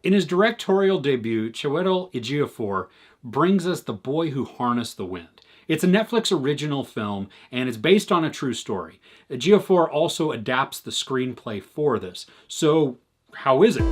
In his directorial debut, Chiwetel Ejiofor brings us The Boy Who Harnessed the Wind. It's a Netflix original film, and it's based on a true story. Ejiofor also adapts the screenplay for this. So, how is it?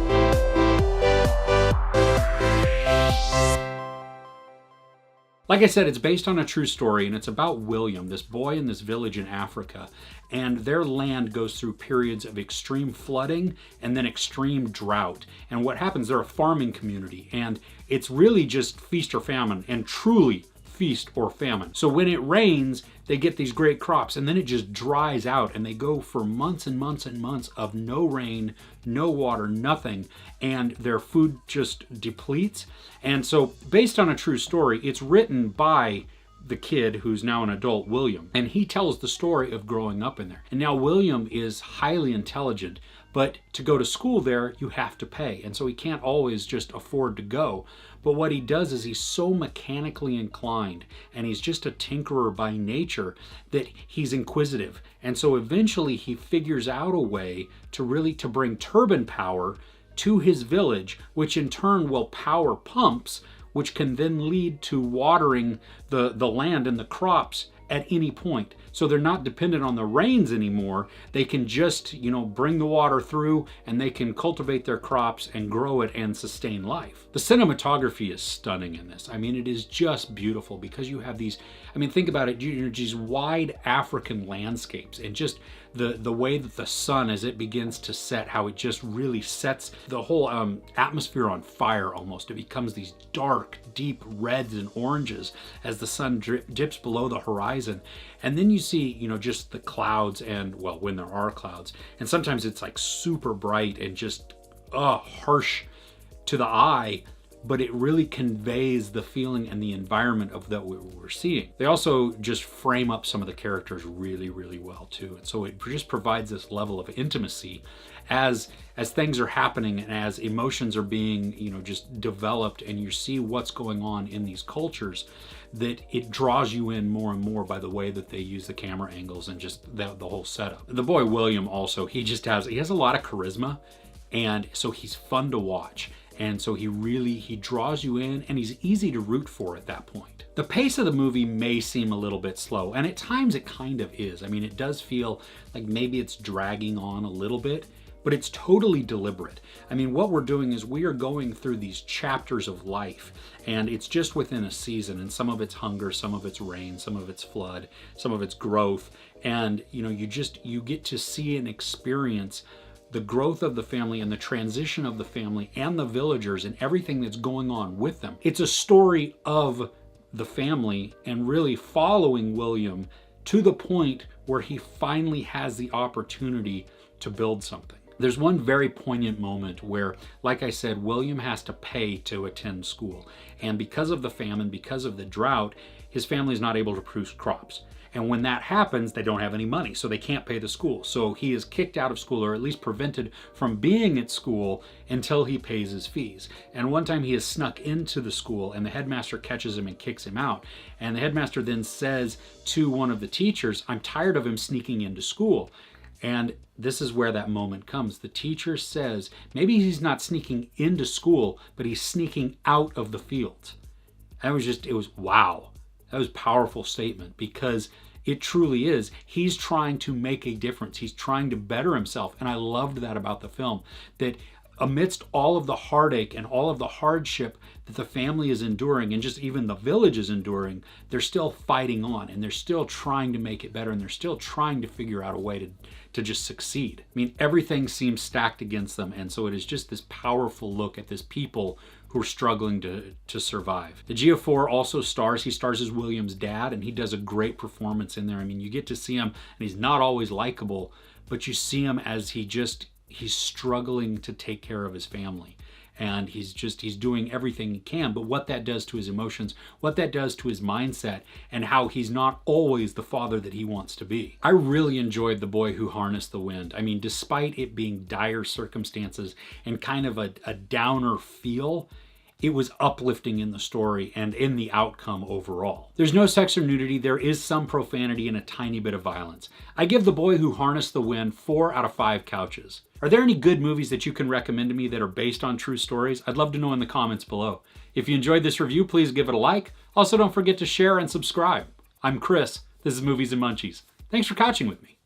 Like I said, it's based on a true story, and it's about William, this boy in this village in Africa, and their land goes through periods of extreme flooding and then extreme drought. And what happens, they're a farming community, and it's really just feast or famine, and truly feast or famine. So when it rains, they get these great crops, and then it just dries out, and they go for months and months and months of no rain, no water, nothing, and their food just depletes. And so, based on a true story, it's written by the kid who's now an adult, William, and he tells the story of growing up in there. And now William is highly intelligent, but to go to school there, you have to pay, and so he can't always just afford to go. But what he does is he's so mechanically inclined, and he's just a tinkerer by nature, that he's inquisitive. And so eventually he figures out a way to bring turbine power to his village, which in turn will power pumps, which can then lead to watering the land and the crops at any point. So they're not dependent on the rains anymore. They can just, bring the water through, and they can cultivate their crops and grow it and sustain life. The cinematography is stunning in this. I mean, it is just beautiful because you have these, think about it, these wide African landscapes, and just the way that the sun, as it begins to set, how it just really sets the whole atmosphere on fire almost. It becomes these dark, deep reds and oranges as the sun dips below the horizon. And then you see, just the clouds, and, well, when there are clouds. And sometimes it's like super bright and just harsh to the eye, but it really conveys the feeling and the environment of that we're seeing. They also just frame up some of the characters really, really well too. And so it just provides this level of intimacy as things are happening and as emotions are being, just developed, and you see what's going on in these cultures, that it draws you in more and more by the way that they use the camera angles and just the whole setup. The boy William also, he has a lot of charisma, and so he's fun to watch. And so he draws you in, and he's easy to root for at that point. The pace of the movie may seem a little bit slow, and at times it kind of is. It does feel like maybe it's dragging on a little bit, but it's totally deliberate. What we're doing is we are going through these chapters of life, and it's just within a season, and some of it's hunger, some of it's rain, some of it's flood, some of it's growth, and you get to see and experience the growth of the family and the transition of the family and the villagers and everything that's going on with them. It's a story of the family and really following William to the point where he finally has the opportunity to build something. There's one very poignant moment where, like I said, William has to pay to attend school. And because of the famine, because of the drought, his family is not able to produce crops. And when that happens, they don't have any money, so they can't pay the school. So he is kicked out of school, or at least prevented from being at school until he pays his fees. And one time he is snuck into the school, and the headmaster catches him and kicks him out. And the headmaster then says to one of the teachers, "I'm tired of him sneaking into school." And this is where that moment comes. The teacher says, maybe he's not sneaking into school, but he's sneaking out of the fields. It was wow. That was a powerful statement, because it truly is. He's trying to make a difference. He's trying to better himself. And I loved that about the film, that amidst all of the heartache and all of the hardship that the family is enduring, and just even the village is enduring, they're still fighting on, and they're still trying to make it better, and they're still trying to figure out a way to just succeed. Everything seems stacked against them, and so it is just this powerful look at this people who are struggling to survive. Ejiofor also stars as William's dad, and he does a great performance in there. You get to see him, and he's not always likable, but you see him as he's struggling to take care of his family. And he's doing everything he can, but what that does to his emotions, what that does to his mindset, and how he's not always the father that he wants to be. I really enjoyed The Boy Who Harnessed the Wind. Despite it being dire circumstances and kind of a downer feel, it was uplifting in the story and in the outcome overall. There's no sex or nudity. There is some profanity and a tiny bit of violence. I give The Boy Who Harnessed the Wind 4 out of 5 couches. Are there any good movies that you can recommend to me that are based on true stories? I'd love to know in the comments below. If you enjoyed this review, please give it a like. Also, don't forget to share and subscribe. I'm Chris. This is Movies and Munchies. Thanks for couching with me.